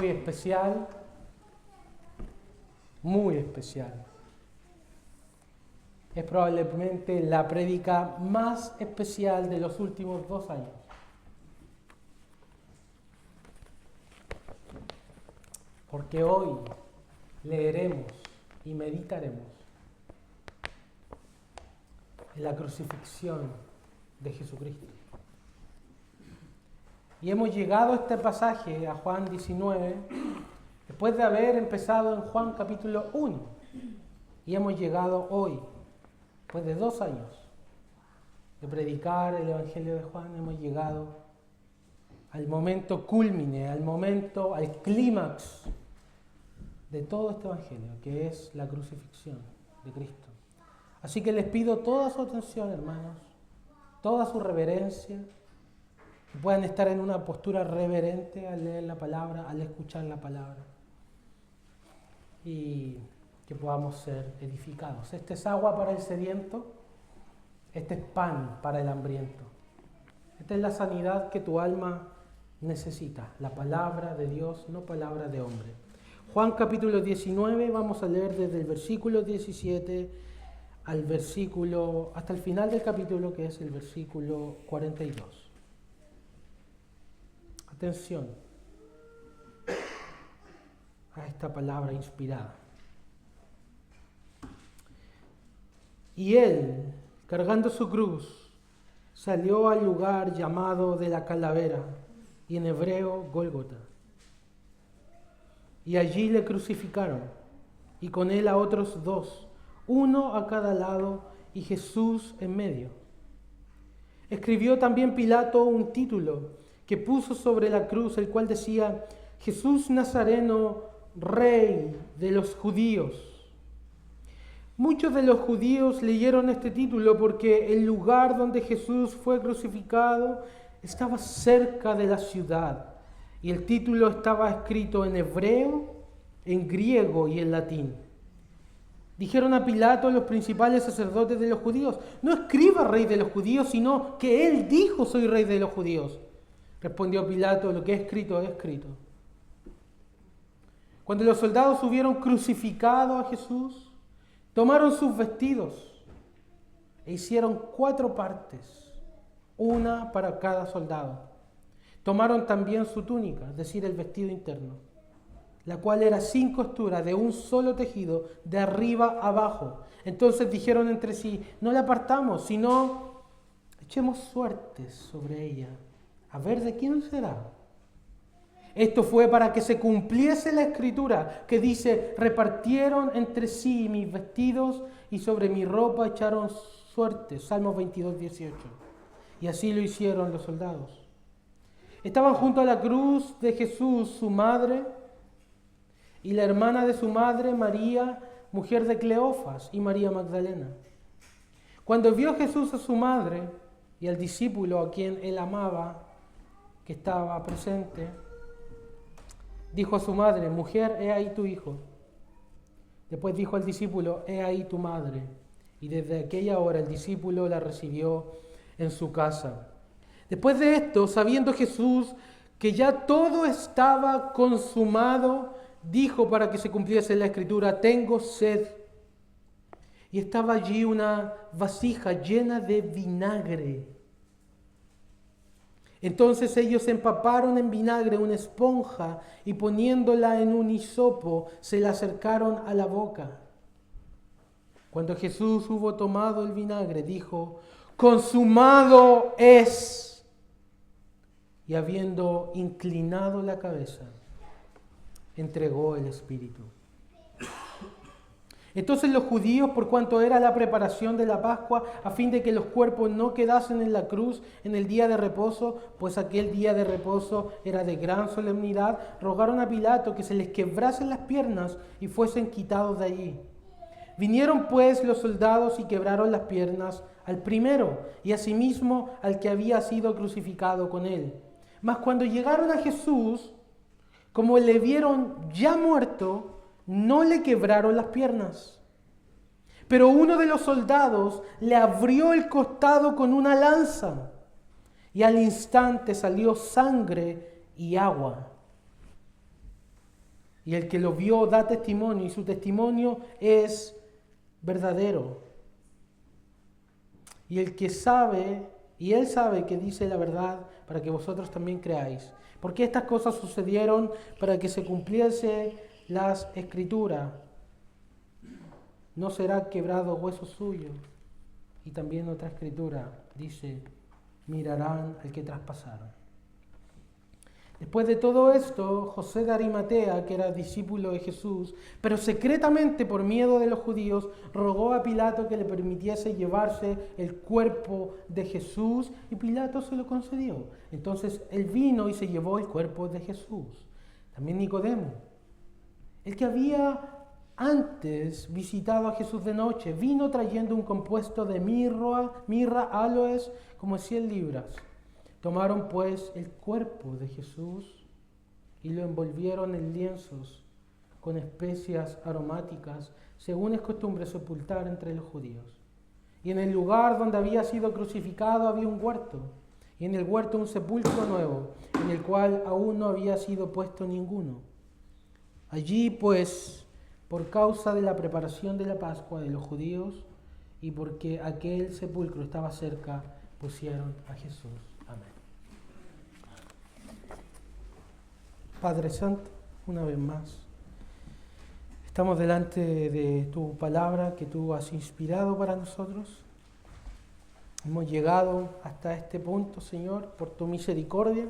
muy especial, muy especial. Es probablemente la prédica más especial de los últimos 2 años. Porque hoy leeremos y meditaremos en la crucifixión de Jesucristo. Y hemos llegado a este pasaje, a Juan 19, después de haber empezado en Juan capítulo 1. Y hemos llegado hoy, después de 2 años de predicar el Evangelio de Juan, hemos llegado al momento cúlmine, al clímax de todo este Evangelio, que es la crucifixión de Cristo. Así que les pido toda su atención, hermanos, toda su reverencia, que puedan estar en una postura reverente al leer la palabra, al escuchar la palabra, y que podamos ser edificados. Este es agua para el sediento, este es pan para el hambriento. Esta es la sanidad que tu alma necesita, la palabra de Dios, no palabra de hombre. Juan capítulo 19, vamos a leer desde el versículo 17 al versículo, hasta el final del capítulo, que es el versículo 42. Atención a esta palabra inspirada. Y él, cargando su cruz, salió al lugar llamado de la calavera, y en hebreo Gólgota. Y allí le crucificaron, y con él a otros 2, uno a cada lado, y Jesús en medio. Escribió también Pilato un título que puso sobre la cruz, el cual decía: Jesús Nazareno, Rey de los judíos. Muchos de los judíos leyeron este título porque el lugar donde Jesús fue crucificado estaba cerca de la ciudad, y el título estaba escrito en hebreo, en griego y en latín. Dijeron a Pilato los principales sacerdotes de los judíos: no escriba Rey de los judíos, sino que él dijo: soy Rey de los judíos. Respondió Pilato: lo que he escrito, he escrito. Cuando los soldados hubieron crucificado a Jesús, tomaron sus vestidos e hicieron 4 partes, una para cada soldado. Tomaron también su túnica, es decir, el vestido interno, la cual era sin costura, de un solo tejido, de arriba abajo. Entonces dijeron entre sí: no la partamos, sino echemos suertes sobre ella, a ver de quién será. Esto fue para que se cumpliese la escritura que dice: repartieron entre sí mis vestidos y sobre mi ropa echaron suertes. Salmos 22, 18. Y así lo hicieron los soldados. Estaban junto a la cruz de Jesús su madre y la hermana de su madre, María, mujer de Cleofas, y María Magdalena. Cuando vio Jesús a su madre y al discípulo a quien él amaba, que estaba presente, dijo a su madre: mujer, he ahí tu hijo. Después dijo al discípulo: he ahí tu madre. Y desde aquella hora el discípulo la recibió en su casa. Después de esto, sabiendo Jesús que ya todo estaba consumado, dijo, para que se cumpliese la escritura: tengo sed. Y estaba allí una vasija llena de vinagre. Entonces ellos empaparon en vinagre una esponja y poniéndola en un hisopo se la acercaron a la boca. Cuando Jesús hubo tomado el vinagre, dijo: consumado es. Y habiendo inclinado la cabeza, entregó el espíritu. Entonces los judíos, por cuanto era la preparación de la Pascua, a fin de que los cuerpos no quedasen en la cruz en el día de reposo, pues aquel día de reposo era de gran solemnidad, rogaron a Pilato que se les quebrasen las piernas y fuesen quitados de allí. Vinieron pues los soldados y quebraron las piernas al primero y asimismo al que había sido crucificado con él. Mas cuando llegaron a Jesús, como le vieron ya muerto, no le quebraron las piernas. Pero uno de los soldados le abrió el costado con una lanza y al instante salió sangre y agua. Y el que lo vio da testimonio y su testimonio es verdadero. Y el que sabe, y él sabe que dice la verdad para que vosotros también creáis. Porque estas cosas sucedieron para que se cumpliese las Escrituras. No será quebrado hueso suyo. Y también otra escritura dice, mirarán al que traspasaron. Después de todo esto, José de Arimatea, que era discípulo de Jesús, pero secretamente por miedo de los judíos, rogó a Pilato que le permitiese llevarse el cuerpo de Jesús y Pilato se lo concedió. Entonces él vino y se llevó el cuerpo de Jesús. También Nicodemo, el que había antes visitado a Jesús de noche, vino trayendo un compuesto de mirra, aloes, como 100 libras. Tomaron pues el cuerpo de Jesús y lo envolvieron en lienzos con especias aromáticas, según es costumbre sepultar entre los judíos. Y en el lugar donde había sido crucificado había un huerto, y en el huerto un sepulcro nuevo, en el cual aún no había sido puesto ninguno. Allí pues, por causa de la preparación de la Pascua de los judíos, y porque aquel sepulcro estaba cerca, pusieron a Jesús. Amén. Padre Santo, una vez más, estamos delante de tu palabra que tú has inspirado para nosotros. Hemos llegado hasta este punto, Señor, por tu misericordia,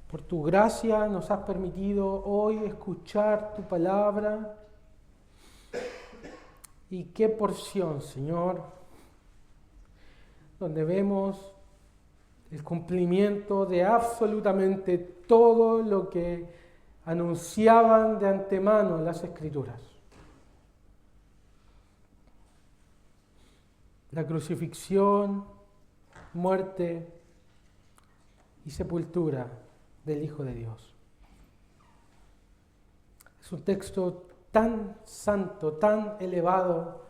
por tu gracia, nos has permitido hoy escuchar tu palabra. Y qué porción, Señor, donde vemos el cumplimiento de absolutamente todo lo que anunciaban de antemano las Escrituras. La crucifixión, muerte y sepultura del Hijo de Dios. Es un texto tan santo, tan elevado,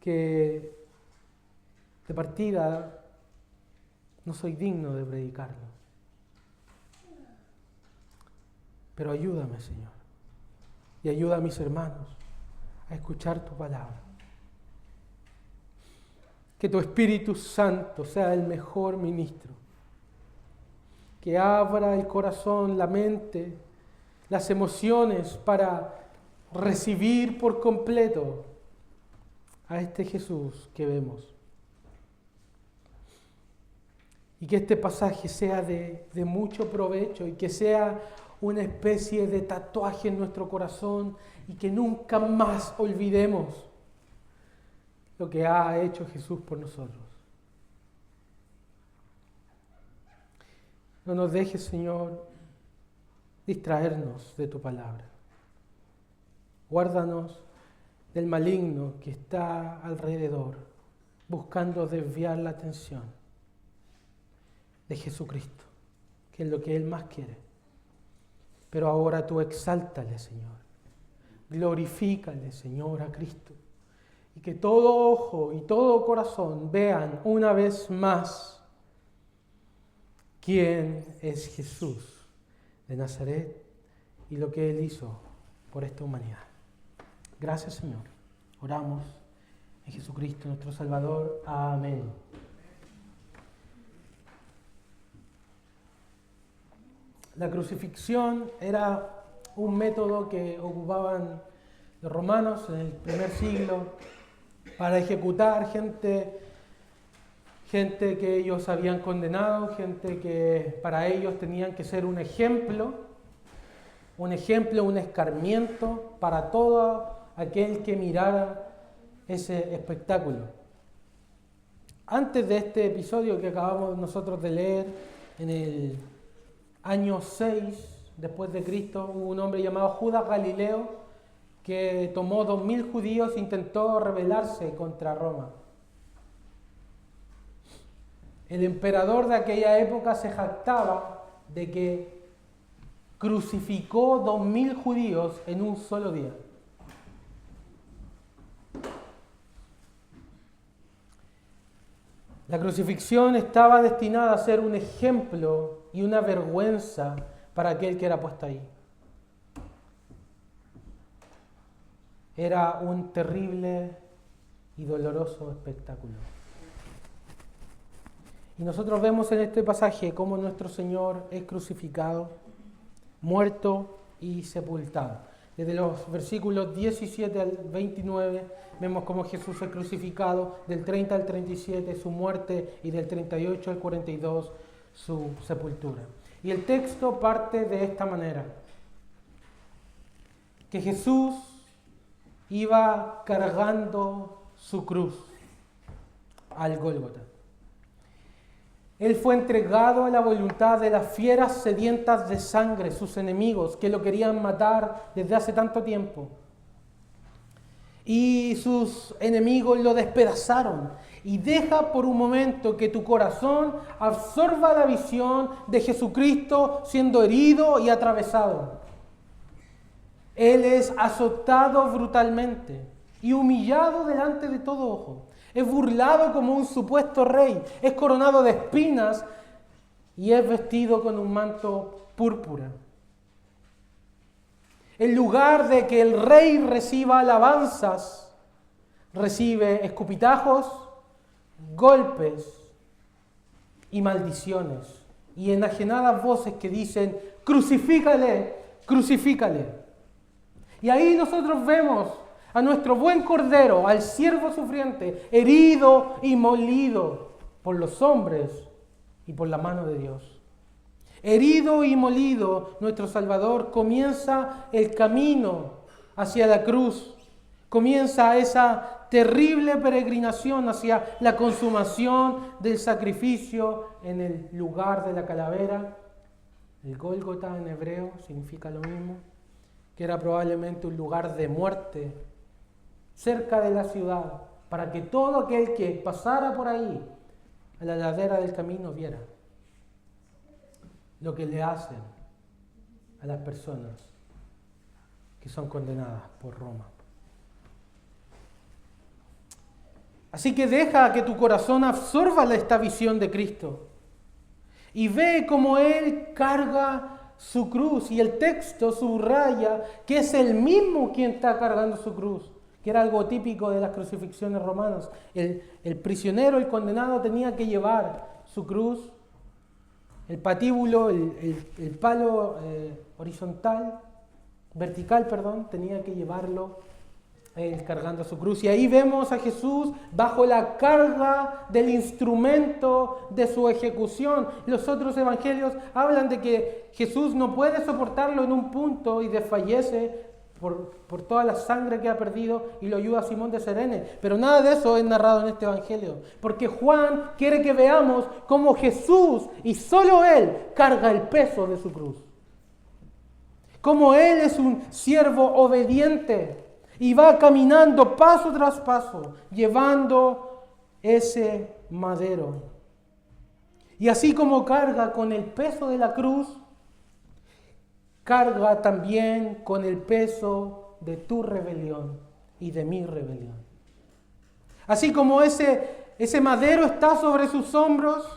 que de partida no soy digno de predicarlo. Pero ayúdame, Señor, y ayuda a mis hermanos a escuchar tu palabra. Que tu Espíritu Santo sea el mejor ministro, que abra el corazón, la mente, las emociones para recibir por completo a este Jesús que vemos. Y que este pasaje sea de mucho provecho y que sea una especie de tatuaje en nuestro corazón y que nunca más olvidemos lo que ha hecho Jesús por nosotros. No nos dejes, Señor, distraernos de tu palabra. Guárdanos del maligno que está alrededor, buscando desviar la atención de Jesucristo, que es lo que Él más quiere. Pero ahora tú exáltale, Señor. Glorifícale, Señor, a Cristo. Y que todo ojo y todo corazón vean una vez más quién es Jesús de Nazaret y lo que Él hizo por esta humanidad. Gracias, Señor. Oramos en Jesucristo, nuestro Salvador. Amén. La crucifixión era un método que ocupaban los romanos en el primer siglo para ejecutar gente que ellos habían condenado, gente que para ellos tenían que ser un ejemplo, un escarmiento para todo aquel que mirara ese espectáculo. Antes de este episodio que acabamos nosotros de leer, en el año 6 después de Cristo, hubo un hombre llamado Judas Galileo que tomó 2.000 judíos e intentó rebelarse contra Roma. El emperador de aquella época se jactaba de que crucificó 2.000 judíos en un solo día. La crucifixión estaba destinada a ser un ejemplo y una vergüenza para aquel que era puesto ahí. Era un terrible y doloroso espectáculo. Y nosotros vemos en este pasaje cómo nuestro Señor es crucificado, muerto y sepultado. Desde los versículos 17 al 29 vemos cómo Jesús es crucificado, del 30 al 37 su muerte y del 38 al 42 su sepultura. Y el texto parte de esta manera, que Jesús iba cargando su cruz al Gólgota. Él fue entregado a la voluntad de las fieras sedientas de sangre, sus enemigos, que lo querían matar desde hace tanto tiempo. Y sus enemigos lo despedazaron. Y deja por un momento que tu corazón absorba la visión de Jesucristo siendo herido y atravesado. Él es azotado brutalmente y humillado delante de todo ojo. Es burlado como un supuesto rey, es coronado de espinas y es vestido con un manto púrpura. En lugar de que el rey reciba alabanzas, recibe escupitajos, golpes y maldiciones y enajenadas voces que dicen: crucifícale, crucifícale. Y ahí nosotros vemos a nuestro buen Cordero, al siervo sufriente, herido y molido por los hombres y por la mano de Dios. Herido y molido, nuestro Salvador comienza el camino hacia la cruz, comienza esa terrible peregrinación hacia la consumación del sacrificio en el lugar de la calavera. El Gólgota en hebreo significa lo mismo, que era probablemente un lugar de muerte cerca de la ciudad, para que todo aquel que pasara por ahí, a la ladera del camino, viera lo que le hacen a las personas que son condenadas por Roma. Así que deja que tu corazón absorba esta visión de Cristo y ve cómo Él carga su cruz, y el texto subraya que es Él mismo quien está cargando su cruz, que era algo típico de las crucifixiones romanas. El prisionero, el condenado, tenía que llevar su cruz, el patíbulo, el palo vertical, tenía que llevarlo cargando su cruz. Y ahí vemos a Jesús bajo la carga del instrumento de su ejecución. Los otros evangelios hablan de que Jesús no puede soportarlo en un punto y desfallece por toda la sangre que ha perdido y lo ayuda a Simón de Cirene. Pero nada de eso es narrado en este evangelio, porque Juan quiere que veamos cómo Jesús, y solo Él, carga el peso de su cruz. Cómo Él es un siervo obediente y va caminando paso tras paso, llevando ese madero. Y así como carga con el peso de la cruz, carga también con el peso de tu rebelión y de mi rebelión. Así como ese madero está sobre sus hombros,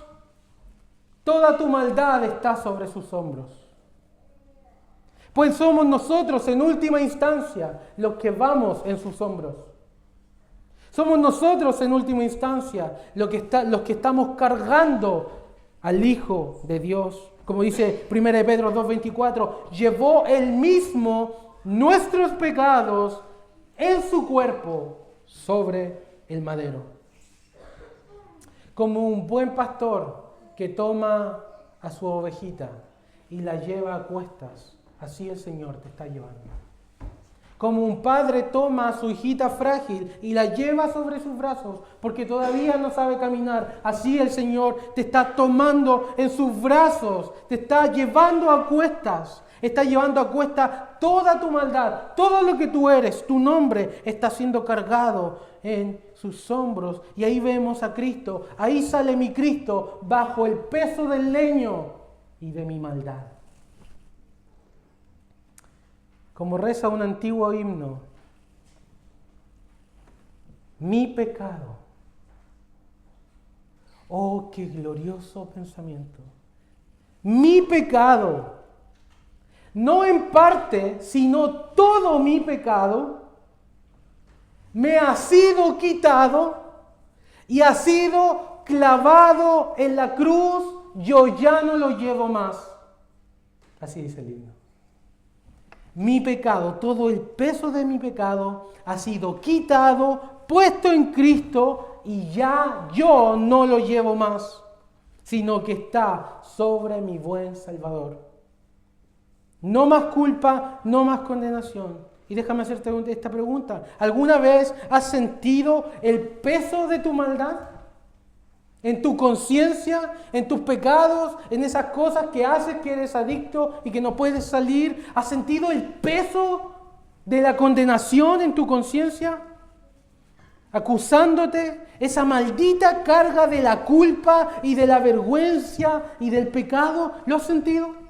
toda tu maldad está sobre sus hombros. Pues somos nosotros en última instancia los que vamos en sus hombros. Somos nosotros en última instancia los que estamos cargando al Hijo de Dios. Como dice 1 Pedro 2:24, llevó Él mismo nuestros pecados en su cuerpo sobre el madero. Como un buen pastor que toma a su ovejita y la lleva a cuestas, así el Señor te está llevando. Como un padre toma a su hijita frágil y la lleva sobre sus brazos porque todavía no sabe caminar, así el Señor te está tomando en sus brazos, te está llevando a cuestas, está llevando a cuestas toda tu maldad, todo lo que tú eres, tu nombre está siendo cargado en sus hombros. Y ahí vemos a Cristo, ahí sale mi Cristo bajo el peso del leño y de mi maldad. Como reza un antiguo himno, mi pecado. Oh, qué glorioso pensamiento. Mi pecado no en parte, sino todo mi pecado, me ha sido quitado y ha sido clavado en la cruz, yo ya no lo llevo más. Así dice el himno. Mi pecado, todo el peso de mi pecado ha sido quitado, puesto en Cristo y ya yo no lo llevo más, sino que está sobre mi buen Salvador. No más culpa, no más condenación. Y déjame hacerte esta pregunta. ¿Alguna vez has sentido el peso de tu maldad? ¿En tu conciencia, en tus pecados, en esas cosas que haces que eres adicto y que no puedes salir? ¿Has sentido el peso de la condenación en tu conciencia? Acusándote, esa maldita carga de la culpa y de la vergüenza y del pecado, ¿lo has sentido?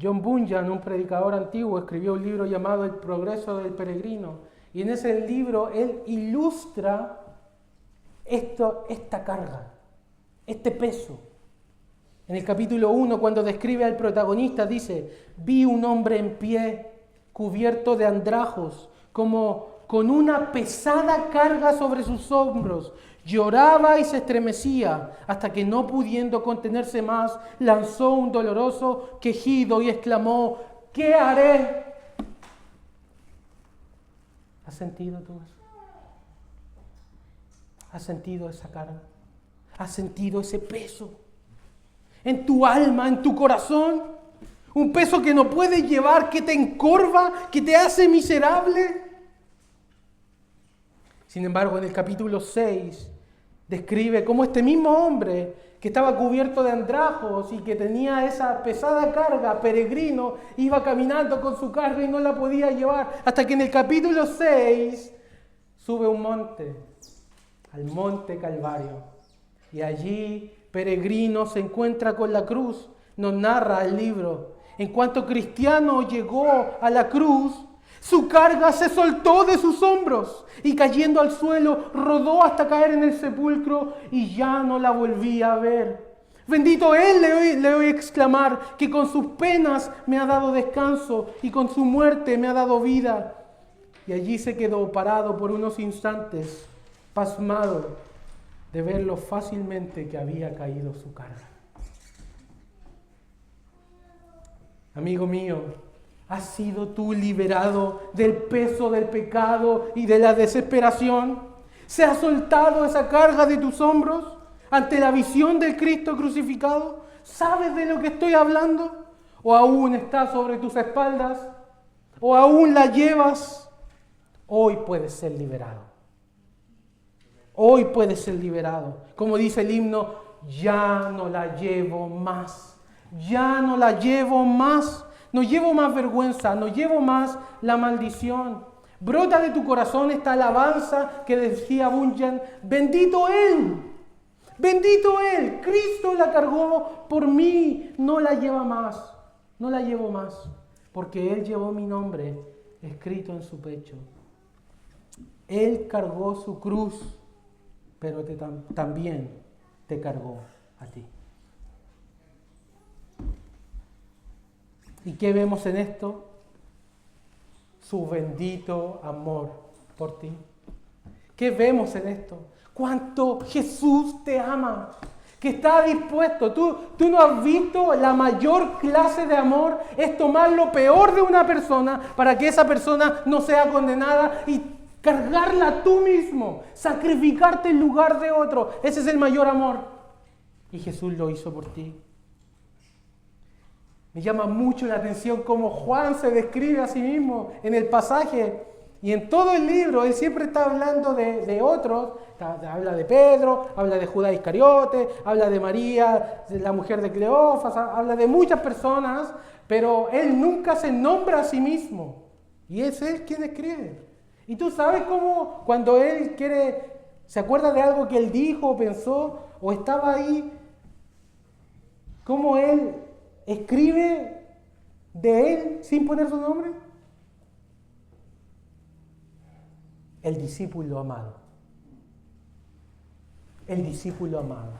John Bunyan, un predicador antiguo, escribió un libro llamado El progreso del peregrino. Y en ese libro él ilustra esta carga, este peso. En el capítulo 1, cuando describe al protagonista, dice: vi un hombre en pie, cubierto de andrajos, como con una pesada carga sobre sus hombros. Lloraba y se estremecía, hasta que no pudiendo contenerse más, lanzó un doloroso quejido y exclamó: ¿qué haré? ¿Has sentido tú eso? ¿Has sentido esa carga? ¿Has sentido ese peso? En tu alma, en tu corazón. Un peso que no puedes llevar, que te encorva, que te hace miserable. Sin embargo, en el capítulo 6 describe cómo este mismo hombre que estaba cubierto de andrajos y que tenía esa pesada carga, peregrino, iba caminando con su carga y no la podía llevar, hasta que en el capítulo 6 sube un monte, al monte Calvario, y allí, peregrino, se encuentra con la cruz. Nos narra el libro. En cuanto cristiano llegó a la cruz, su carga se soltó de sus hombros y cayendo al suelo rodó hasta caer en el sepulcro y ya no la volví a ver. Bendito Él, le oí exclamar, que con sus penas me ha dado descanso y con su muerte me ha dado vida. Y allí se quedó parado por unos instantes, pasmado de ver lo fácilmente que había caído su carga. Amigo mío, ¿has sido tú liberado del peso del pecado y de la desesperación? ¿Se ha soltado esa carga de tus hombros ante la visión del Cristo crucificado? ¿Sabes de lo que estoy hablando? ¿O aún está sobre tus espaldas? ¿O aún la llevas? Hoy puedes ser liberado. Hoy puedes ser liberado. Como dice el himno, ya no la llevo más. Ya no la llevo más. No llevo más vergüenza, no llevo más la maldición. Brota de tu corazón esta alabanza que decía Bunyan: bendito Él, bendito Él, Cristo la cargó por mí, no la lleva más, no la llevo más, porque Él llevó mi nombre escrito en su pecho. Él cargó su cruz, pero también te cargó a ti. ¿Y qué vemos en esto? Su bendito amor por ti. ¿Qué vemos en esto? Cuánto Jesús te ama, que está dispuesto. Tú no has visto la mayor clase de amor, es tomar lo peor de una persona para que esa persona no sea condenada y cargarla tú mismo, sacrificarte en lugar de otro. Ese es el mayor amor. Y Jesús lo hizo por ti. Me llama mucho la atención cómo Juan se describe a sí mismo en el pasaje y en todo el libro. Él siempre está hablando de otros. Habla de Pedro, habla de Judas Iscariote, habla de María, de la mujer de Cleofas, habla de muchas personas, pero él nunca se nombra a sí mismo. Y es él quien escribe. Y tú sabes cómo cuando él se acuerda de algo que él dijo o pensó o estaba ahí, cómo él escribe de él sin poner su nombre. El discípulo amado. El discípulo amado.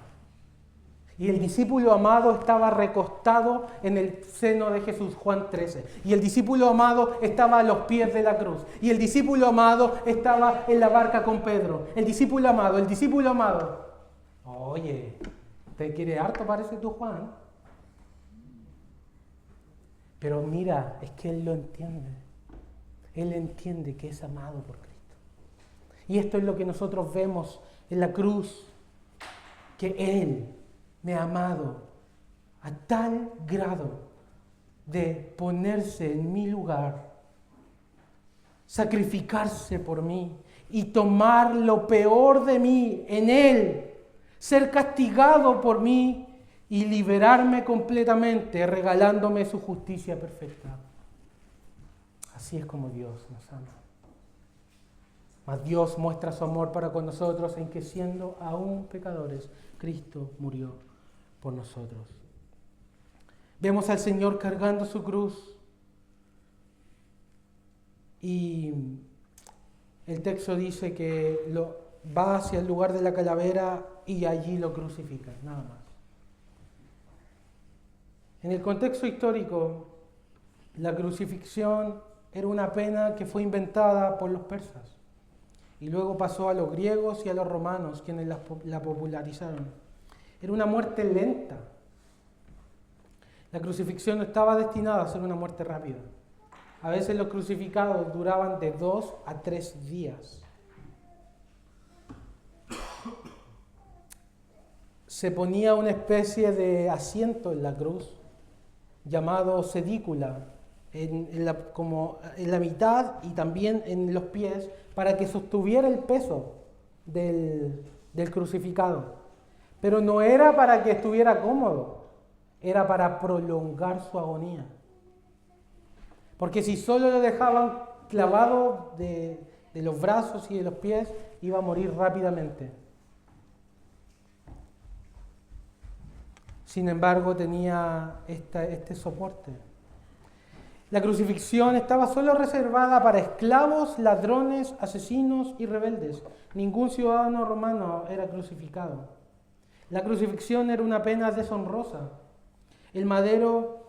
Y el discípulo amado estaba recostado en el seno de Jesús, Juan 13. Y el discípulo amado estaba a los pies de la cruz. Y el discípulo amado estaba en la barca con Pedro. El discípulo amado, el discípulo amado. Oye, ¿te quiere harto parece tú, Juan? Pero mira, es que él lo entiende. Él entiende que es amado por Cristo. Y esto es lo que nosotros vemos en la cruz, que Él me ha amado a tal grado de ponerse en mi lugar, sacrificarse por mí y tomar lo peor de mí en Él, ser castigado por mí y liberarme completamente, regalándome su justicia perfecta. Así es como Dios nos ama. Mas Dios muestra su amor para con nosotros en que siendo aún pecadores, Cristo murió por nosotros. Vemos al Señor cargando su cruz y el texto dice que va hacia el lugar de la calavera y allí lo crucifican, nada más. En el contexto histórico, la crucifixión era una pena que fue inventada por los persas y luego pasó a los griegos y a los romanos, quienes la popularizaron. Era una muerte lenta. La crucifixión no estaba destinada a ser una muerte rápida. A veces los crucificados duraban de 2 a 3 días. Se ponía una especie de asiento en la cruz, llamado sedícula, en la mitad y también en los pies, para que sostuviera el peso del crucificado. Pero no era para que estuviera cómodo, era para prolongar su agonía. Porque si solo lo dejaban clavado de los brazos y de los pies, iba a morir rápidamente. Sin embargo, tenía este soporte. La crucifixión estaba solo reservada para esclavos, ladrones, asesinos y rebeldes. Ningún ciudadano romano era crucificado. La crucifixión era una pena deshonrosa. El madero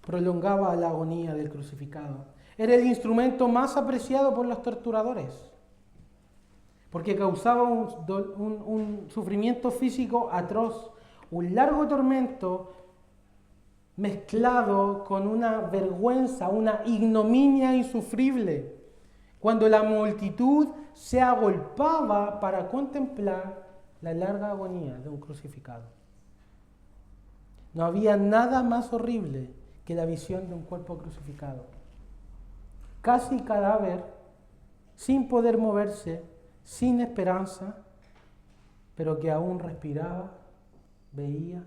prolongaba la agonía del crucificado. Era el instrumento más apreciado por los torturadores, porque causaba un sufrimiento físico atroz, un largo tormento mezclado con una vergüenza, una ignominia insufrible, cuando la multitud se agolpaba para contemplar la larga agonía de un crucificado. No había nada más horrible que la visión de un cuerpo crucificado, casi cadáver, sin poder moverse, sin esperanza, pero que aún respiraba, veía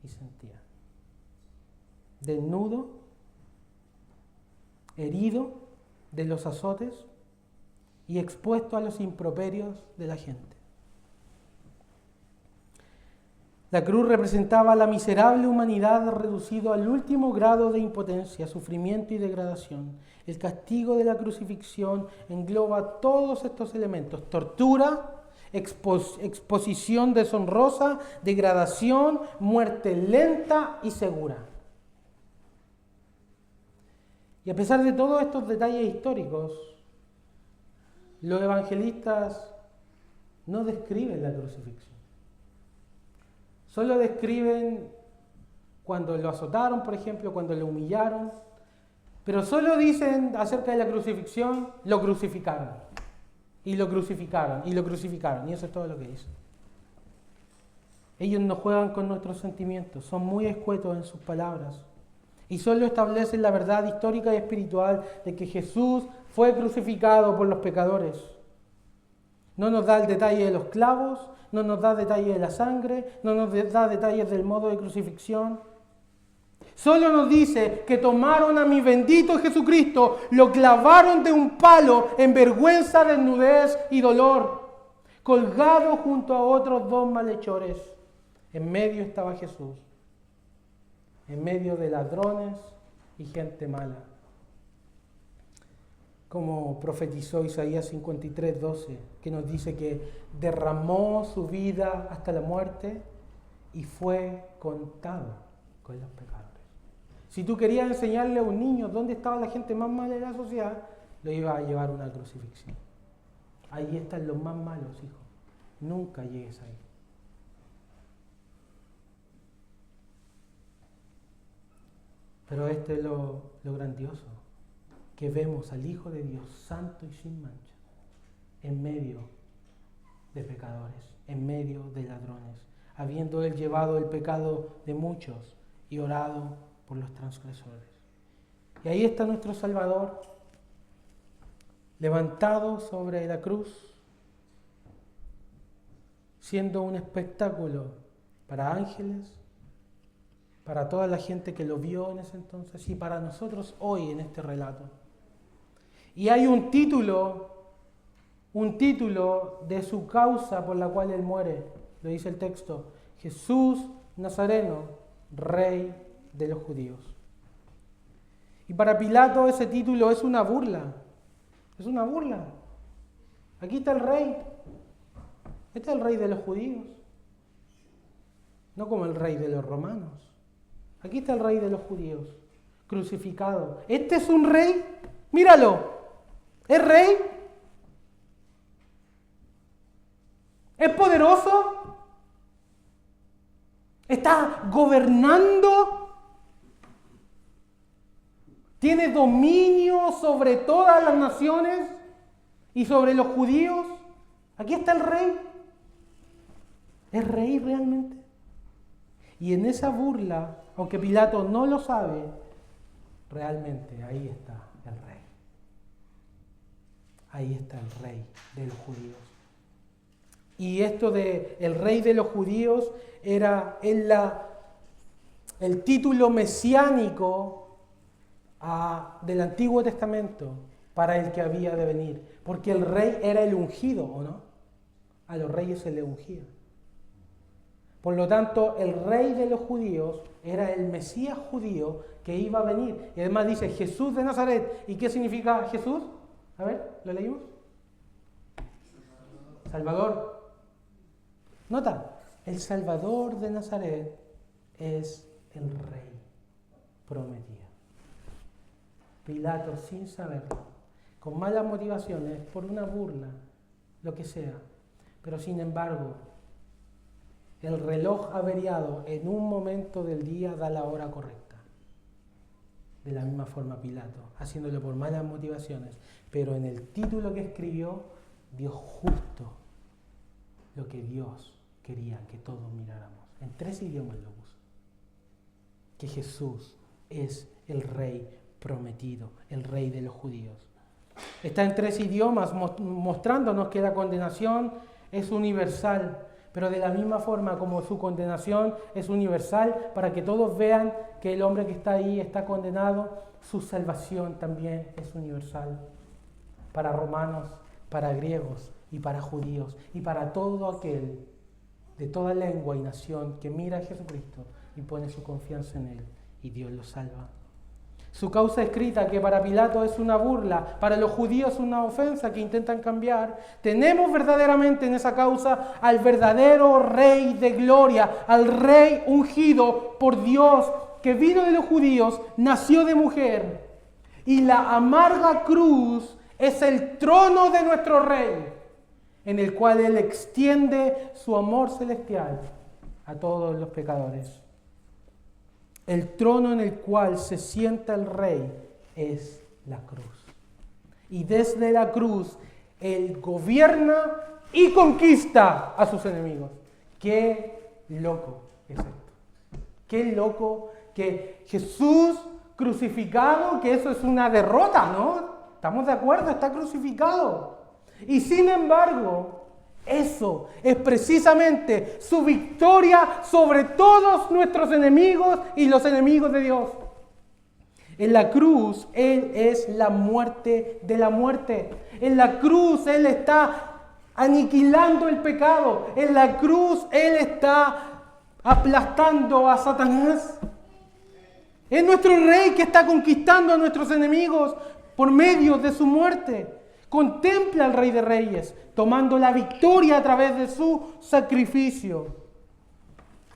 y sentía. Desnudo, herido de los azotes y expuesto a los improperios de la gente. La cruz representaba la miserable humanidad reducido al último grado de impotencia, sufrimiento y degradación. El castigo de la crucifixión engloba todos estos elementos: tortura, exposición deshonrosa, degradación, muerte lenta y segura. Y a pesar de todos estos detalles históricos, los evangelistas no describen la crucifixión. Solo describen cuando lo azotaron, por ejemplo, cuando lo humillaron, pero solo dicen acerca de la crucifixión: lo crucificaron, y lo crucificaron, y lo crucificaron, y eso es todo lo que dicen. Ellos no juegan con nuestros sentimientos, son muy escuetos en sus palabras, y solo establecen la verdad histórica y espiritual de que Jesús fue crucificado por los pecadores. No nos da el detalle de los clavos, no nos da detalle de la sangre, no nos da detalles del modo de crucifixión. Solo nos dice que tomaron a mi bendito Jesucristo, lo clavaron de un palo en vergüenza, desnudez y dolor, colgado junto a otros 2 malhechores. En medio estaba Jesús, en medio de ladrones y gente mala. como profetizó Isaías 53:12, que nos dice que derramó su vida hasta la muerte y fue contado con los pecadores. Si tú querías enseñarle a un niño dónde estaba la gente más mala de la sociedad, lo iba a llevar a una crucifixión. Ahí están los más malos, hijo. Nunca llegues ahí. Pero esto es lo grandioso, que vemos al Hijo de Dios santo y sin mancha, en medio de pecadores, en medio de ladrones, habiendo Él llevado el pecado de muchos y orado por los transgresores. Y ahí está nuestro Salvador, levantado sobre la cruz, siendo un espectáculo para ángeles, para toda la gente que lo vio en ese entonces y para nosotros hoy en este relato. Y hay un título de su causa por la cual Él muere, lo dice el texto: Jesús Nazareno, Rey de los judíos. Y para Pilato ese título es una burla. Es una burla. Aquí está el rey. Este es el rey de los judíos. No como el rey de los romanos. Aquí está el rey de los judíos, crucificado. Este es un rey. Míralo. ¿Es rey? ¿Es poderoso? ¿Está gobernando? ¿Tiene dominio sobre todas las naciones y sobre los judíos? Aquí está el rey. ¿Es rey realmente? Y en esa burla, aunque Pilato no lo sabe, realmente ahí está el rey. Ahí está el rey de los judíos. Y esto de el rey de los judíos era el título mesiánico del Antiguo Testamento para el que había de venir. Porque el rey era el ungido, ¿o no? A los reyes se le ungía. Por lo tanto, el rey de los judíos era el Mesías judío que iba a venir. Y además dice Jesús de Nazaret. ¿Y qué significa Jesús? A ver, ¿lo leímos? Salvador. Nota, el Salvador de Nazaret es el rey prometido. Pilato, sin saberlo, con malas motivaciones, por una burla, lo que sea, pero sin embargo, el reloj averiado en un momento del día da la hora correcta. De la misma forma Pilato, haciéndolo por malas motivaciones, pero en el título que escribió, dio justo lo que Dios quería que todos miráramos. En 3 idiomas lo puso. Que Jesús es el Rey prometido, el Rey de los judíos. Está en 3 idiomas mostrándonos que la condenación es universal, pero de la misma forma como su condenación es universal, para que todos vean que el hombre que está ahí está condenado, su salvación también es universal. Para romanos, para griegos y para judíos y para todo aquel de toda lengua y nación que mira a Jesucristo y pone su confianza en Él, y Dios lo salva. Su causa escrita, que para Pilato es una burla, para los judíos es una ofensa que intentan cambiar. Tenemos verdaderamente en esa causa al verdadero Rey de gloria, al Rey ungido por Dios, que vino de los judíos, nació de mujer. Y la amarga cruz es el trono de nuestro Rey, en el cual Él extiende su amor celestial a todos los pecadores. El trono en el cual se sienta el Rey es la cruz. Y desde la cruz Él gobierna y conquista a sus enemigos. ¡Qué loco es esto! ¡Qué loco que Jesús crucificado, que eso es una derrota, ¿no? ¿Estamos de acuerdo? Está crucificado. Y sin embargo, eso es precisamente su victoria sobre todos nuestros enemigos y los enemigos de Dios. En la cruz, Él es la muerte de la muerte. En la cruz, Él está aniquilando el pecado. En la cruz, Él está aplastando a Satanás. Es nuestro Rey que está conquistando a nuestros enemigos. por medio de su muerte. Contempla al Rey de Reyes, tomando la victoria a través de su sacrificio.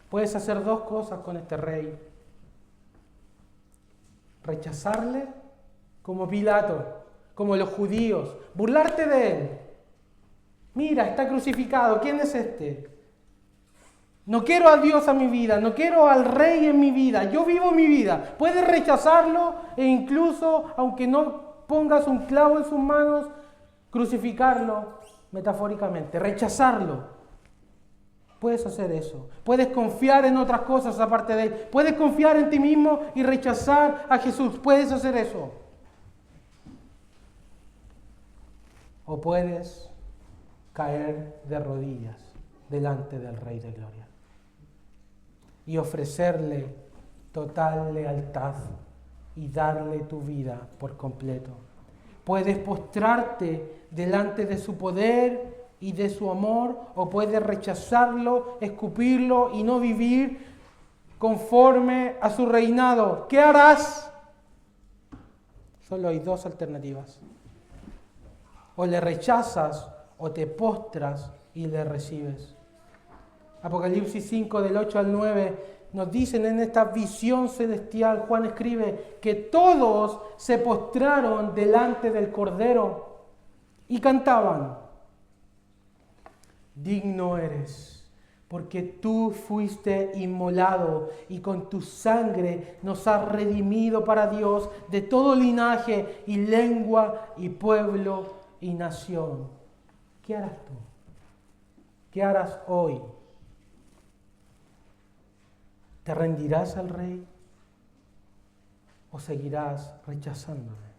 Puedes hacer dos cosas con este Rey. Rechazarle como Pilato, como los judíos, burlarte de él. Mira, está crucificado, ¿quién es este? No quiero a Dios a mi vida, no quiero al Rey en mi vida, yo vivo mi vida. Puedes rechazarlo e incluso, aunque no pongas un clavo en sus manos, crucificarlo metafóricamente, rechazarlo. Puedes hacer eso. Puedes confiar en otras cosas aparte de él. Puedes confiar en ti mismo y rechazar a Jesús. Puedes hacer eso. O puedes caer de rodillas delante del Rey de Gloria y ofrecerle total lealtad y darle tu vida por completo. Puedes postrarte delante de su poder y de su amor, o puedes rechazarlo, escupirlo y no vivir conforme a su reinado. ¿Qué harás? Solo hay dos alternativas. O le rechazas o te postras y le recibes. Apocalipsis 5 del 8 al 9 nos dicen en esta visión celestial, Juan escribe que todos se postraron delante del Cordero y cantaban: digno eres, porque tú fuiste inmolado y con tu sangre nos has redimido para Dios de todo linaje y lengua y pueblo y nación. ¿Qué harás tú? ¿Qué harás hoy? ¿Te rendirás al Rey o seguirás rechazándole?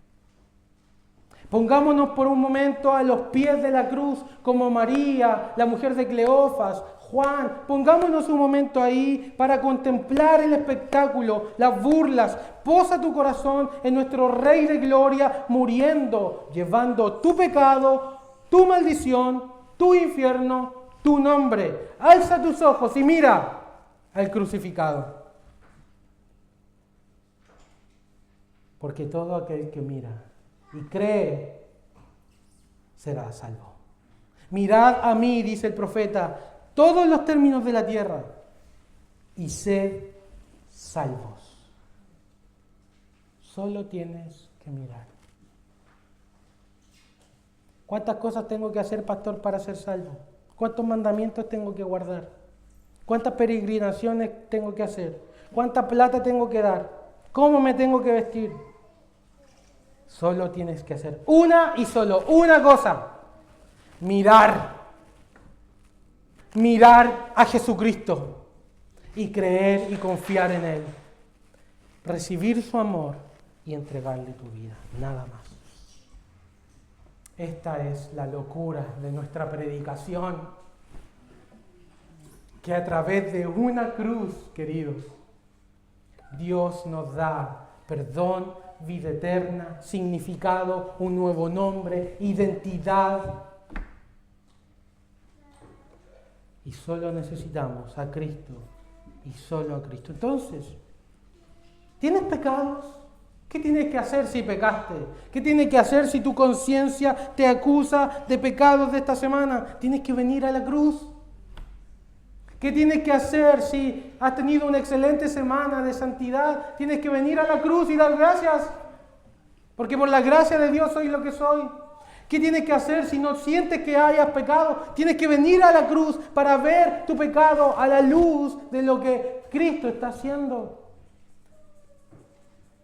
Pongámonos por un momento a los pies de la cruz, como María, la mujer de Cleofas, Juan. Pongámonos un momento ahí para contemplar el espectáculo, las burlas. Posa tu corazón en nuestro Rey de Gloria, muriendo, llevando tu pecado, tu maldición, tu infierno, tu nombre. Alza tus ojos y mira al crucificado. Porque todo aquel que mira y cree será salvo. Mirad a mí, dice el profeta, todos los términos de la tierra, y sed salvos. Solo tienes que mirar. ¿Cuántas cosas tengo que hacer, pastor, para ser salvo? ¿Cuántos mandamientos tengo que guardar? ¿Cuántas peregrinaciones tengo que hacer? ¿Cuánta plata tengo que dar? ¿Cómo me tengo que vestir? Solo tienes que hacer una y solo una cosa: mirar a Jesucristo y creer y confiar en Él, recibir su amor y entregarle tu vida, nada más. Esta es la locura de nuestra predicación, que a través de una cruz, queridos, Dios nos da perdón, vida eterna, significado, un nuevo nombre, identidad. Y solo necesitamos a Cristo y solo a Cristo. Entonces, ¿tienes pecados? ¿Qué tienes que hacer si pecaste? ¿Qué tienes que hacer si tu conciencia te acusa de pecados de esta semana? Tienes que venir a la cruz. ¿Qué tienes que hacer si has tenido una excelente semana de santidad? Tienes que venir a la cruz y dar gracias, porque por la gracia de Dios soy lo que soy. ¿Qué tienes que hacer si no sientes que hayas pecado? Tienes que venir a la cruz para ver tu pecado a la luz de lo que Cristo está haciendo.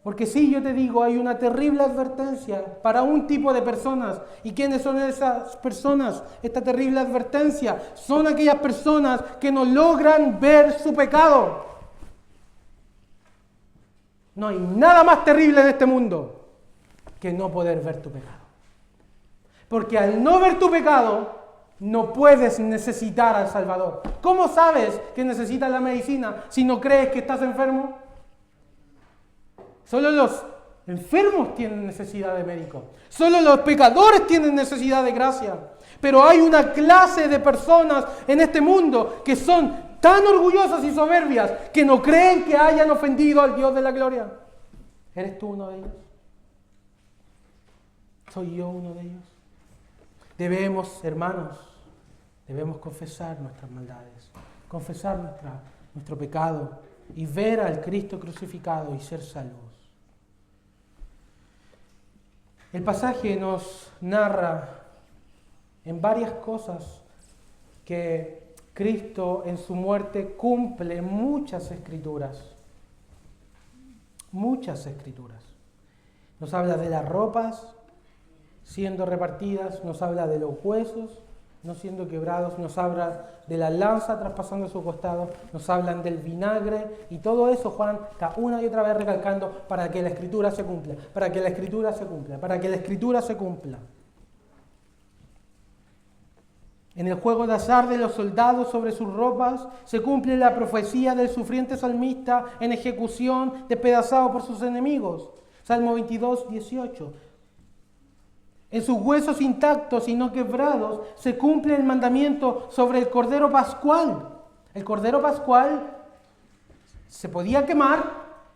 Porque sí, yo te digo, hay una terrible advertencia para un tipo de personas. ¿Y quiénes son esas personas? Esta terrible advertencia son aquellas personas que no logran ver su pecado. No hay nada más terrible en este mundo que no poder ver tu pecado. Porque al no ver tu pecado, no puedes necesitar al Salvador. ¿Cómo sabes que necesitas la medicina si no crees que estás enfermo? Solo los enfermos tienen necesidad de médico. Solo los pecadores tienen necesidad de gracia. Pero hay una clase de personas en este mundo que son tan orgullosas y soberbias que no creen que hayan ofendido al Dios de la gloria. ¿Eres tú uno de ellos? ¿Soy yo uno de ellos? Debemos, hermanos, debemos confesar nuestras maldades, confesar nuestro pecado y ver al Cristo crucificado y ser salvos. El pasaje nos narra en varias cosas que Cristo en su muerte cumple muchas escrituras. Muchas escrituras. Nos habla de las ropas siendo repartidas, nos habla de los huesos no siendo quebrados, nos habla de la lanza traspasando su costado, nos hablan del vinagre, y todo eso Juan está una y otra vez recalcando para que la Escritura se cumpla, para que la Escritura se cumpla, para que la Escritura se cumpla. En el juego de azar de los soldados sobre sus ropas se cumple la profecía del sufriente salmista en ejecución, despedazado por sus enemigos. Salmo 22, 18. En sus huesos intactos y no quebrados se cumple el mandamiento sobre el Cordero Pascual. El Cordero Pascual se podía quemar,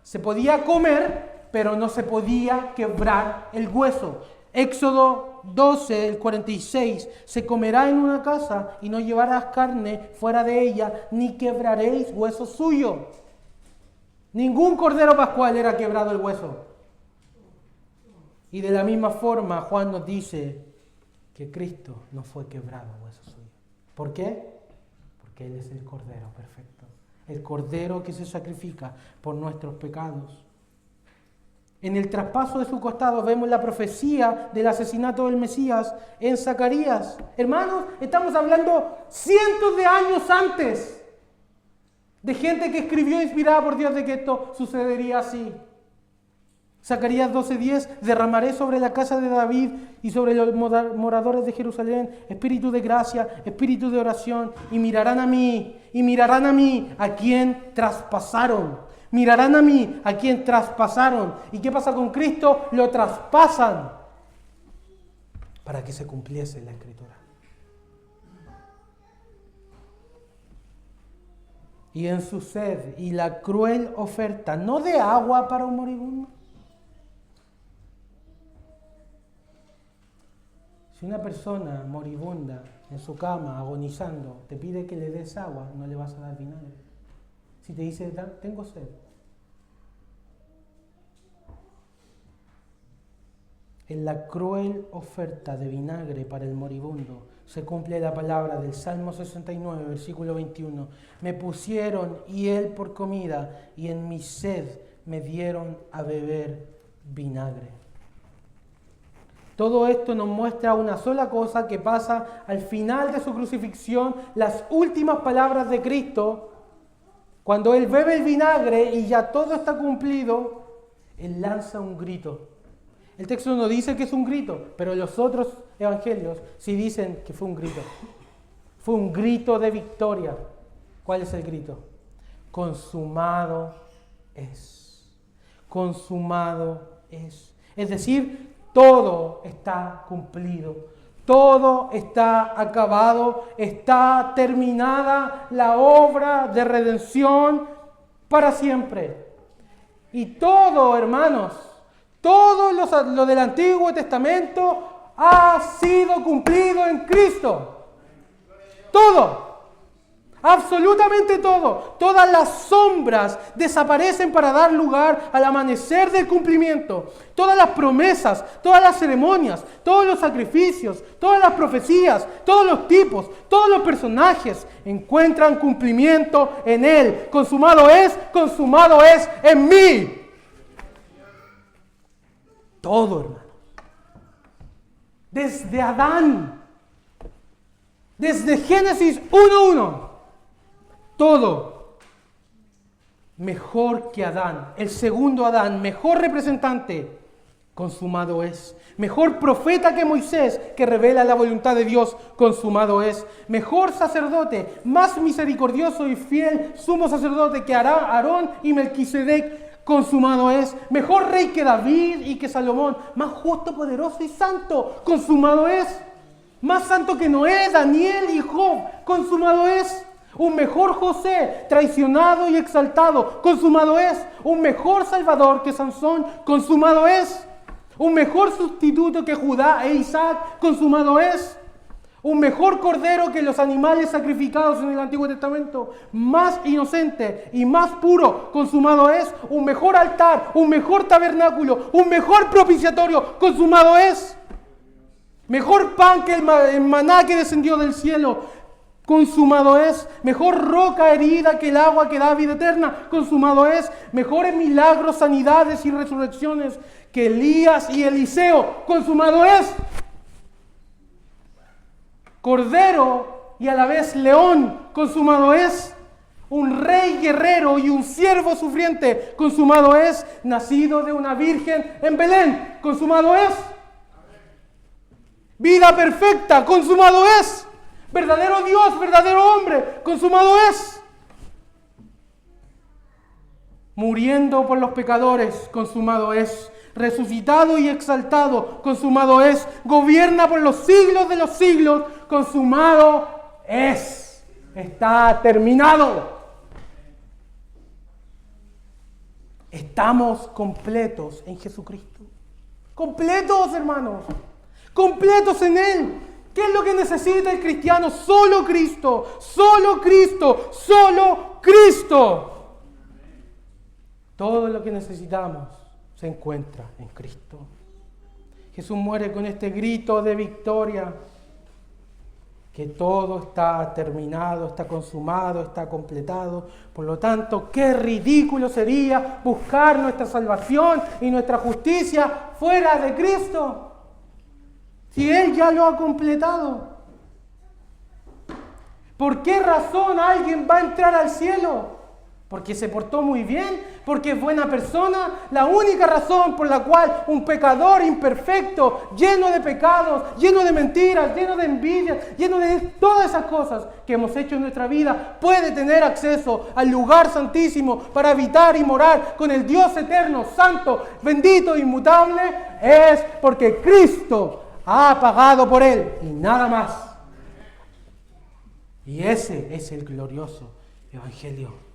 se podía comer, pero no se podía quebrar el hueso. Éxodo 12, el 46, se comerá en una casa y no llevarás carne fuera de ella, ni quebraréis hueso suyo. Ningún Cordero Pascual era quebrado el hueso. Y de la misma forma Juan nos dice que Cristo no fue quebrado hueso suyo. ¿Por qué? Porque Él es el Cordero perfecto, el Cordero que se sacrifica por nuestros pecados. En el traspaso de su costado vemos la profecía del asesinato del Mesías en Zacarías. Hermanos, estamos hablando cientos de años antes de gente que escribió inspirada por Dios de que esto sucedería así. Zacarías 12:10, derramaré sobre la casa de David y sobre los moradores de Jerusalén espíritu de gracia, espíritu de oración, y mirarán a mí a quien traspasaron. Mirarán a mí a quien traspasaron. ¿Y qué pasa con Cristo? Lo traspasan para que se cumpliese la Escritura. Y en su sed y la cruel oferta, no de agua para un moribundo. Si una persona moribunda en su cama, agonizando, te pide que le des agua, no le vas a dar vinagre. Si te dice, tengo sed. En la cruel oferta de vinagre para el moribundo se cumple la palabra del Salmo 69, versículo 21. Me pusieron hiel por comida y en mi sed me dieron a beber vinagre. Todo esto nos muestra una sola cosa que pasa al final de su crucifixión, las últimas palabras de Cristo. Cuando Él bebe el vinagre y ya todo está cumplido, Él lanza un grito. El texto no dice que es un grito, pero los otros evangelios sí dicen que fue un grito. Fue un grito de victoria. ¿Cuál es el grito? Consumado es. Consumado es. Es decir, todo está cumplido, todo está acabado, está terminada la obra de redención para siempre. Y todo, hermanos, todo lo del Antiguo Testamento ha sido cumplido en Cristo. Todo. Absolutamente todo. Todas las sombras desaparecen para dar lugar al amanecer del cumplimiento. Todas las promesas, todas las ceremonias, todos los sacrificios, todas las profecías, todos los tipos, todos los personajes encuentran cumplimiento en Él. Consumado es en mí. Todo, hermano. Desde Adán, desde Génesis 1:1. Todo mejor que Adán, el segundo Adán, mejor representante, consumado es. Mejor profeta que Moisés, que revela la voluntad de Dios, consumado es. Mejor sacerdote, más misericordioso y fiel sumo sacerdote que Aarón y Melquisedec, consumado es. Mejor rey que David y que Salomón, más justo, poderoso y santo, consumado es. Más santo que Noé, Daniel y Job, consumado es. Un mejor José, traicionado y exaltado, consumado es. Un mejor Salvador que Sansón, consumado es. Un mejor sustituto que Judá e Isaac, consumado es. Un mejor cordero que los animales sacrificados en el Antiguo Testamento, más inocente y más puro, consumado es. Un mejor altar, un mejor tabernáculo, un mejor propiciatorio, consumado es. Mejor pan que el maná que descendió del cielo, consumado es. Mejor roca herida que el agua que da vida eterna, consumado es. Mejores milagros, sanidades y resurrecciones que Elías y Eliseo, consumado es. Cordero y a la vez león, consumado es. Un rey guerrero y un siervo sufriente, consumado es. Nacido de una virgen en Belén, consumado es. Vida perfecta, consumado es. Verdadero Dios, verdadero hombre, consumado es. Muriendo por los pecadores, consumado es. Resucitado y exaltado, consumado es. Gobierna por los siglos de los siglos, consumado es. Está terminado. Estamos completos en Jesucristo. Completos, hermanos. Completos en Él. ¿Qué es lo que necesita el cristiano? Solo Cristo. Solo Cristo. Solo Cristo. Todo lo que necesitamos se encuentra en Cristo. Jesús muere con este grito de victoria, que todo está terminado, está consumado, está completado. Por lo tanto, qué ridículo sería buscar nuestra salvación y nuestra justicia fuera de Cristo, si Él ya lo ha completado. ¿Por qué razón alguien va a entrar al cielo? ¿Porque se portó muy bien? ¿Porque es buena persona? La única razón por la cual un pecador imperfecto, lleno de pecados, lleno de mentiras, lleno de envidia, lleno de todas esas cosas que hemos hecho en nuestra vida, puede tener acceso al lugar santísimo para habitar y morar con el Dios eterno, santo, bendito, inmutable, es porque Cristo ha pagado por él y nada más. Y ese es el glorioso evangelio.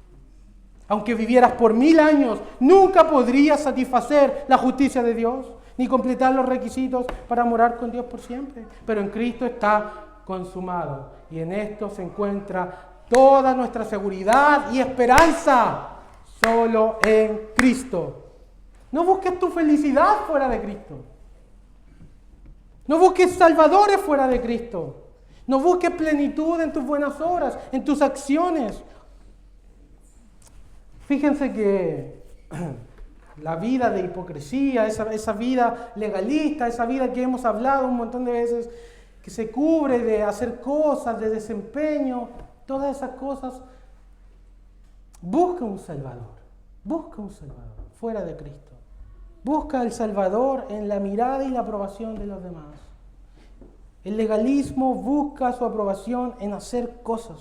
Aunque vivieras por 1000 años, nunca podrías satisfacer la justicia de Dios, ni completar los requisitos para morar con Dios por siempre. Pero en Cristo está consumado. Y en esto se encuentra toda nuestra seguridad y esperanza. Solo en Cristo. No busques tu felicidad fuera de Cristo. No busques salvadores fuera de Cristo. No busques plenitud en tus buenas obras, en tus acciones. Fíjense que la vida de hipocresía, esa vida legalista, esa vida que hemos hablado un montón de veces, que se cubre de hacer cosas, de desempeño, todas esas cosas, busca un Salvador fuera de Cristo. Busca al Salvador en la mirada y la aprobación de los demás. El legalismo busca su aprobación en hacer cosas.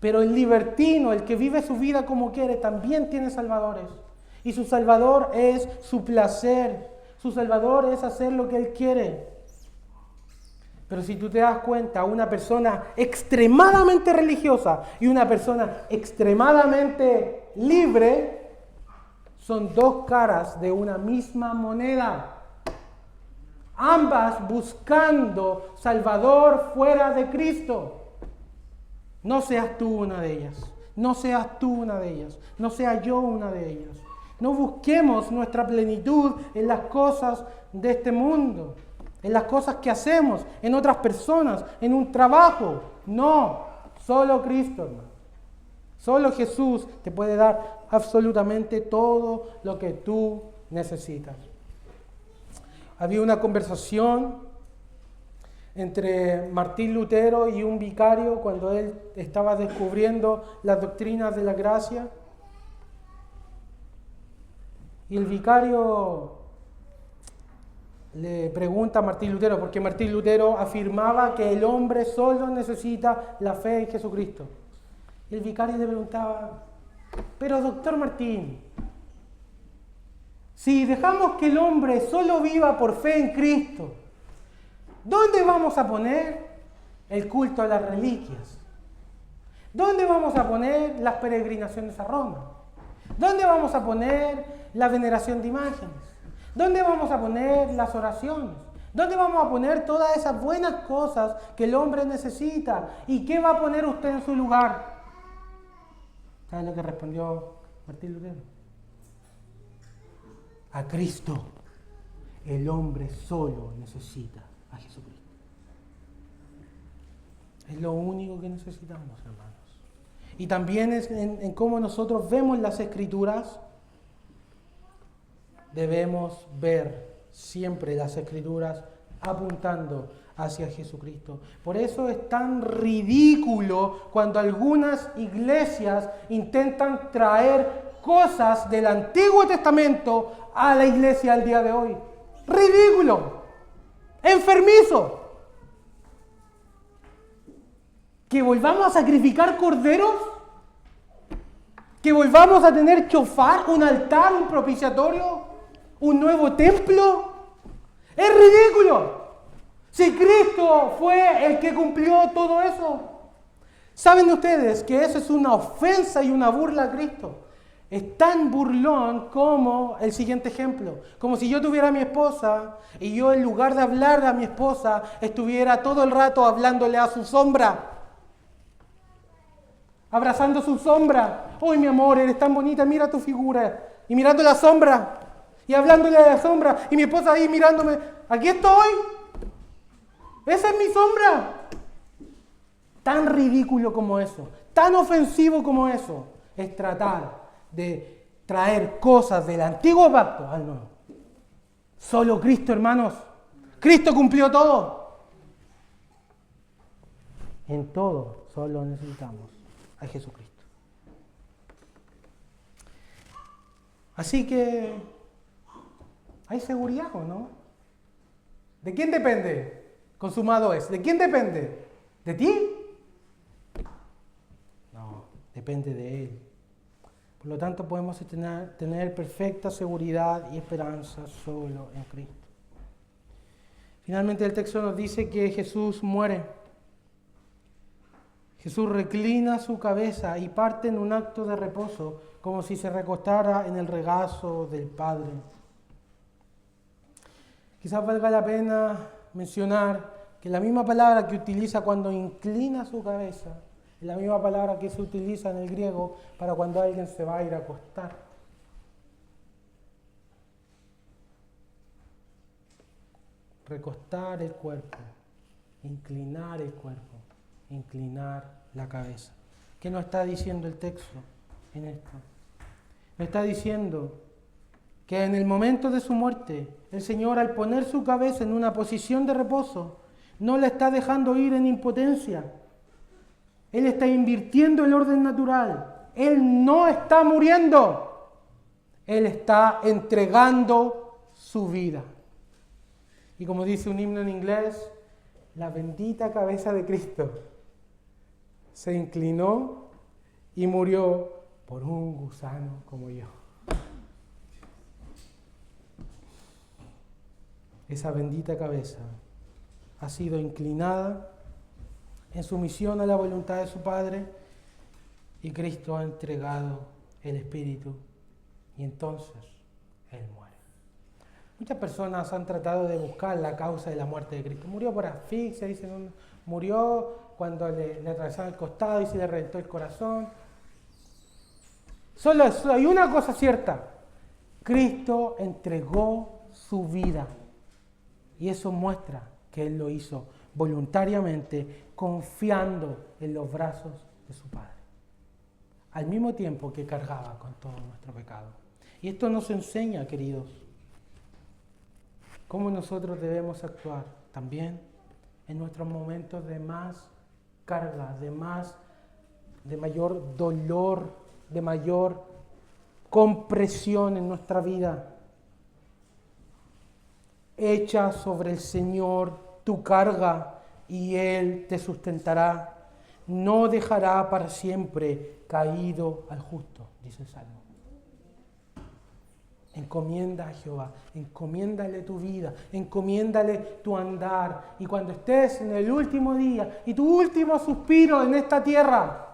Pero el libertino, el que vive su vida como quiere, también tiene salvadores. Y su salvador es su placer. Su salvador es hacer lo que él quiere. Pero si tú te das cuenta, una persona extremadamente religiosa y una persona extremadamente libre son dos caras de una misma moneda. Ambas buscando salvador fuera de Cristo. No seas tú una de ellas, no seas tú una de ellas, no sea yo una de ellas. No busquemos nuestra plenitud en las cosas de este mundo, en las cosas que hacemos, en otras personas, en un trabajo. No, solo Cristo, hermano. Solo Jesús te puede dar absolutamente todo lo que tú necesitas. Había una conversación entre Martín Lutero y un vicario cuando él estaba descubriendo las doctrinas de la gracia. Y el vicario le pregunta a Martín Lutero, porque Martín Lutero afirmaba que el hombre solo necesita la fe en Jesucristo. Y el vicario le preguntaba, pero doctor Martín, si dejamos que el hombre solo viva por fe en Cristo, ¿dónde vamos a poner el culto a las reliquias? ¿Dónde vamos a poner las peregrinaciones a Roma? ¿Dónde vamos a poner la veneración de imágenes? ¿Dónde vamos a poner las oraciones? ¿Dónde vamos a poner todas esas buenas cosas que el hombre necesita? ¿Y qué va a poner usted en su lugar? ¿Sabe lo que respondió Martín Lutero? A Cristo. El hombre solo necesita a Jesucristo. Es lo único que necesitamos, hermanos. Y también es en cómo nosotros vemos las Escrituras. Debemos ver siempre las Escrituras apuntando hacia Jesucristo. Por eso es tan ridículo cuando algunas iglesias intentan traer cosas del Antiguo Testamento a la iglesia al día de hoy. ¡Ridículo! ¡Enfermizo! ¿Que volvamos a sacrificar corderos? ¿Que volvamos a tener shofar, un altar, un propiciatorio, un nuevo templo? ¡Es ridículo! Si Cristo fue el que cumplió todo eso. ¿Saben ustedes que eso es una ofensa y una burla a Cristo? Es tan burlón como el siguiente ejemplo. Como si yo tuviera a mi esposa y yo en lugar de hablar a mi esposa estuviera todo el rato hablándole a su sombra. Abrazando su sombra. ¡Uy, mi amor, eres tan bonita! Mira tu figura. Y mirando la sombra. Y hablándole a la sombra. Y mi esposa ahí mirándome. ¡Aquí estoy! ¡Esa es mi sombra! Tan ridículo como eso. Tan ofensivo como eso. Es tratar de traer cosas del antiguo pacto al nuevo. Solo Cristo, hermanos. Cristo cumplió todo. En todo solo necesitamos a Jesucristo. Así que hay seguridad, ¿o no? ¿De quién depende? Consumado es. ¿De quién depende? ¿De ti? No, depende de Él. Por lo tanto, podemos tener perfecta seguridad y esperanza solo en Cristo. Finalmente, el texto nos dice que Jesús muere. Jesús reclina su cabeza y parte en un acto de reposo, como si se recostara en el regazo del Padre. Quizás valga la pena mencionar que la misma palabra que utiliza cuando inclina su cabeza es la misma palabra que se utiliza en el griego para cuando alguien se va a ir a acostar. Recostar el cuerpo, inclinar el cuerpo, inclinar la cabeza. ¿Qué nos está diciendo el texto en esto? Nos está diciendo que en el momento de su muerte, el Señor, al poner su cabeza en una posición de reposo, no la está dejando ir en impotencia. Él está invirtiendo el orden natural. Él no está muriendo. Él está entregando su vida. Y como dice un himno en inglés, la bendita cabeza de Cristo se inclinó y murió por un gusano como yo. Esa bendita cabeza ha sido inclinada en sumisión a la voluntad de su Padre y Cristo ha entregado el Espíritu y entonces Él muere. Muchas personas han tratado de buscar la causa de la muerte de Cristo. Murió por asfixia, dicen, murió cuando le atravesaron el costado y se le reventó el corazón. Solo hay una cosa cierta. Cristo entregó su vida. Y eso muestra que Él lo hizo voluntariamente, confiando en los brazos de su Padre. Al mismo tiempo que cargaba con todo nuestro pecado. Y esto nos enseña, queridos, cómo nosotros debemos actuar también en nuestros momentos de más carga, de mayor dolor, de mayor compresión en nuestra vida. Echa sobre el Señor tu carga y Él te sustentará. No dejará para siempre caído al justo, dice el Salmo. Encomienda a Jehová, encomiéndale tu vida, encomiéndale tu andar. Y cuando estés en el último día y tu último suspiro en esta tierra,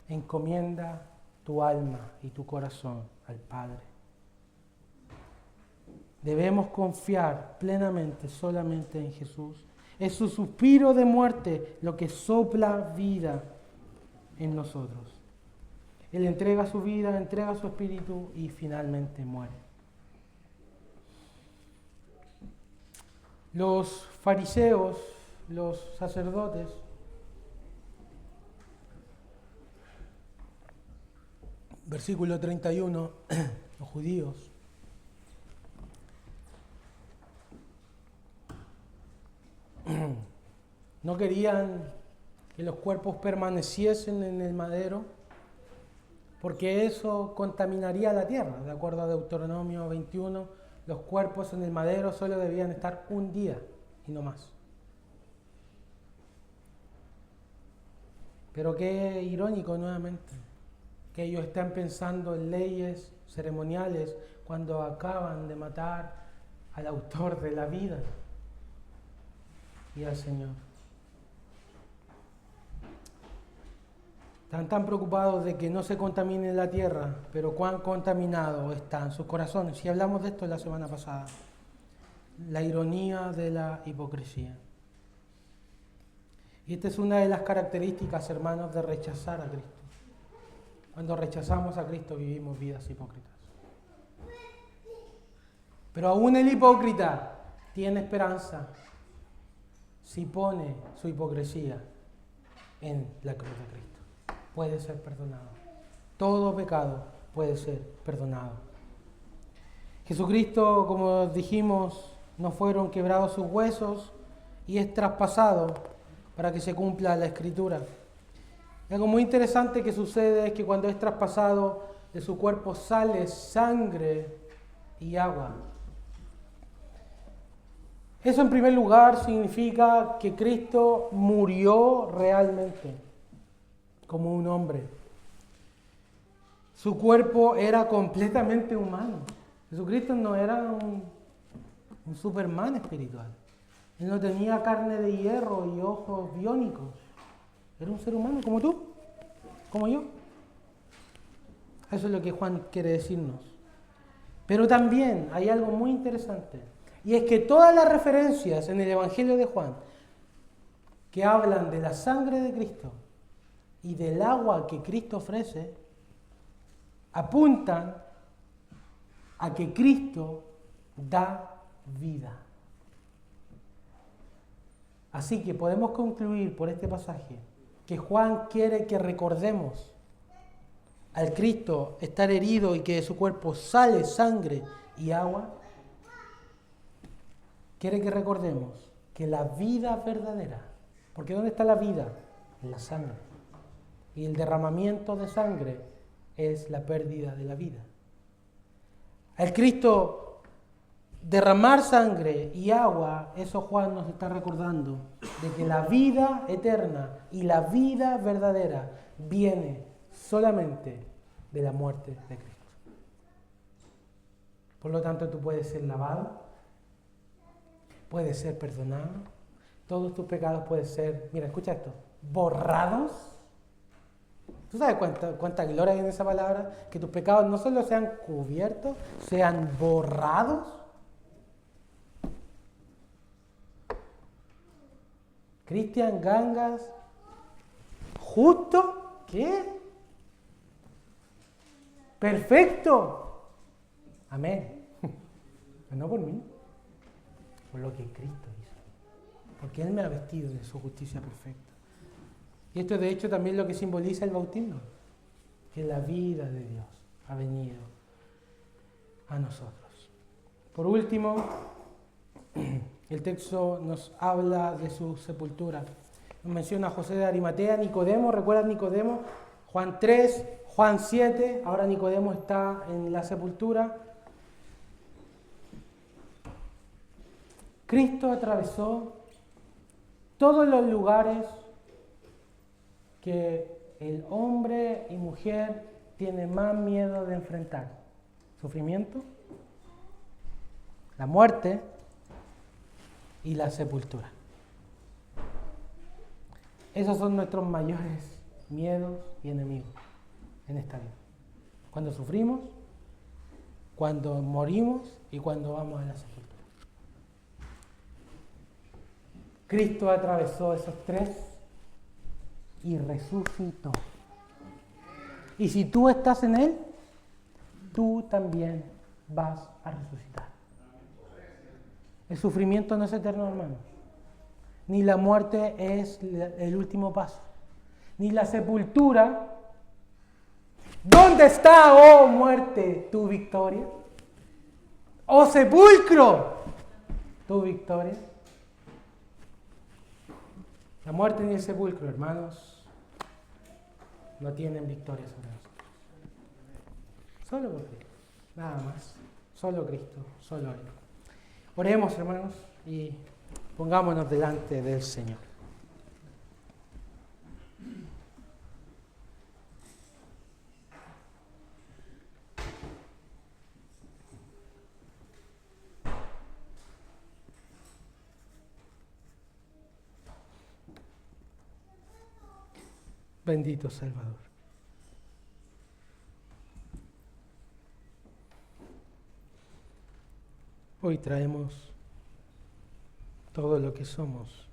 encomienda tu alma y tu corazón al Padre. Debemos confiar plenamente solamente en Jesús. Es su suspiro de muerte lo que sopla vida en nosotros. Él entrega su vida, entrega su espíritu y finalmente muere. Los fariseos, los sacerdotes, versículo 31, los judíos, no querían que los cuerpos permaneciesen en el madero porque eso contaminaría la tierra. De acuerdo a Deuteronomio 21, los cuerpos en el madero solo debían estar un día y no más. Pero qué irónico nuevamente que ellos están pensando en leyes ceremoniales cuando acaban de matar al autor de la vida y al Señor. Están tan preocupados de que no se contamine la tierra, pero cuán contaminados están sus corazones. Y hablamos de esto la semana pasada. La ironía de la hipocresía. Y esta es una de las características, hermanos, de rechazar a Cristo. Cuando rechazamos a Cristo vivimos vidas hipócritas. Pero aún el hipócrita tiene esperanza si pone su hipocresía en la cruz de Cristo. Puede ser perdonado. Todo pecado puede ser perdonado. Jesucristo, como dijimos, no fueron quebrados sus huesos y es traspasado para que se cumpla la Escritura. Y algo muy interesante que sucede es que cuando es traspasado de su cuerpo sale sangre y agua. Eso en primer lugar significa que Cristo murió realmente como un hombre. Su cuerpo era completamente humano. Jesucristo no era un Superman espiritual. Él no tenía carne de hierro y ojos biónicos. Era un ser humano como tú, como yo. Eso es lo que Juan quiere decirnos. Pero también hay algo muy interesante. Y es que todas las referencias en el Evangelio de Juan que hablan de la sangre de Cristo y del agua que Cristo ofrece, apuntan a que Cristo da vida. Así que podemos concluir por este pasaje que Juan quiere que recordemos al Cristo estar herido y que de su cuerpo sale sangre y agua. Quiere que recordemos que la vida verdadera, porque ¿dónde está la vida? En la sangre. Y el derramamiento de sangre es la pérdida de la vida. Al Cristo derramar sangre y agua, eso Juan nos está recordando, de que la vida eterna y la vida verdadera viene solamente de la muerte de Cristo. Por lo tanto, tú puedes ser lavado, puedes ser perdonado, todos tus pecados pueden ser, mira, escucha esto, borrados. ¿Tú sabes cuánta gloria hay en esa palabra? Que tus pecados no solo sean cubiertos, sean borrados. Cristian Gangas, justo, ¿qué? Perfecto. Amén. No por mí, por lo que Cristo hizo. Porque Él me ha vestido de su justicia perfecta. Y esto es de hecho también lo que simboliza el bautismo, que la vida de Dios ha venido a nosotros. Por último, el texto nos habla de su sepultura. Nos menciona a José de Arimatea, Nicodemo, ¿recuerdan Nicodemo? Juan 3, Juan 7, ahora Nicodemo está en la sepultura. Cristo atravesó todos los lugares que el hombre y mujer tienen más miedo de enfrentar. Sufrimiento, la muerte y la sepultura. Esos son nuestros mayores miedos y enemigos en esta vida. Cuando sufrimos, cuando morimos y cuando vamos a la sepultura. Cristo atravesó esos tres y resucitó. Y si tú estás en Él, tú también vas a resucitar. El sufrimiento no es eterno, hermanos. Ni la muerte es el último paso. Ni la sepultura. ¿Dónde está, oh muerte, tu victoria? ¡Oh sepulcro, tu victoria! La muerte ni el sepulcro, hermanos, no tienen victoria sobre nosotros. Solo por Cristo, nada más. Solo Cristo, solo Él. Oremos, hermanos, y pongámonos delante del Señor. Bendito Salvador. Hoy traemos todo lo que somos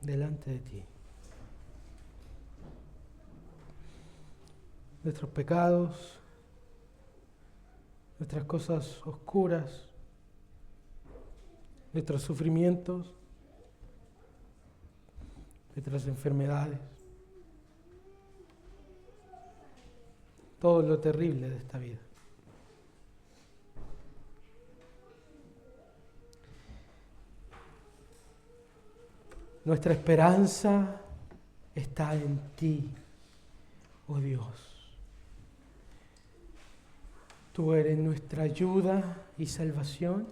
delante de ti. Nuestros pecados, nuestras cosas oscuras, nuestros sufrimientos, nuestras enfermedades, todo lo terrible de esta vida. Nuestra esperanza está en ti, oh Dios. Tú eres nuestra ayuda y salvación.